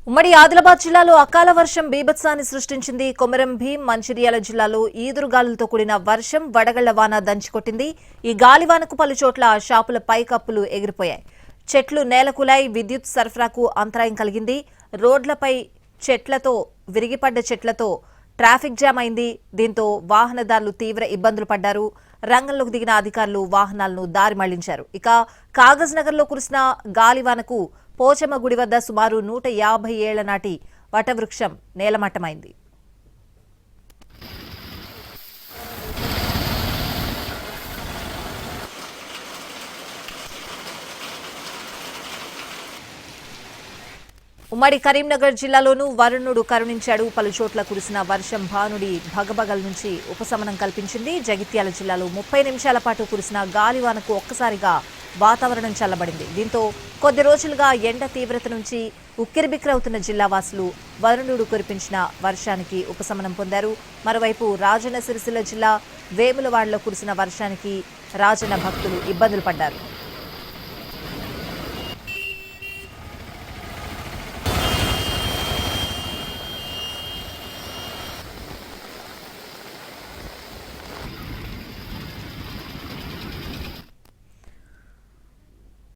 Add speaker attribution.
Speaker 1: ఉమ్మడి ఆదిలాబాద్ జిల్లాలో అకాల వర్షం బీభత్సాన్ని సృష్టించింది. కొమరం భీం, మంచిర్యాల జిల్లాలో ఈదురుగాలులతో కూడిన వర్షం, వడగళ్ల వాన దంచికొట్టింది. ఈ గాలివానకు పలుచోట్ల షాపుల పైకప్పులు ఎగిరిపోయాయి. చెట్లు నేలకూలాయి, విద్యుత్ సరఫరాకు అంతరాయం కలిగింది. రోడ్లపై విరిగిపడ్డ చెట్లతో ట్రాఫిక్ జామ్ అయింది. దీంతో వాహనదారులు తీవ్ర ఇబ్బందులు పడ్డారు. రంగంలోకి దిగిన అధికారులు వాహనాలను దారి మళ్లించారు. ఇక కాగజ్ నగర్ లో కురిసిన గాలివానకు పోచమ్మ గుడి వద్ద సుమారు 150 ఏళ్ల నాటి వటవృక్షం నేలమట్టమైంది. ఉమ్మడి కరీంనగర్ జిల్లాలోనూ వరుణుడు కరుణించాడు. పలుచోట్ల కురిసిన వర్షం భానుడి భగభగల నుంచి ఉపశమనం కల్పించింది. జగిత్యాల జిల్లాలో 30 నిమిషాల పాటు కురిసిన గాలివానకు ఒక్కసారిగా వాతావరణం చల్లబడింది. దీంతో కొద్ది రోజులుగా ఎండ తీవ్రత నుంచి ఉక్కిరిబిక్కిరవుతున్న జిల్లావాసులు వరుణుడు కురిపించిన వర్షానికి ఉపశమనం పొందారు. మరోవైపు రాజన్న సిరిసిల్ల జిల్లా వేములవాడలో కురిసిన వర్షానికి రాజన్న భక్తులు ఇబ్బందులు పడ్డారు.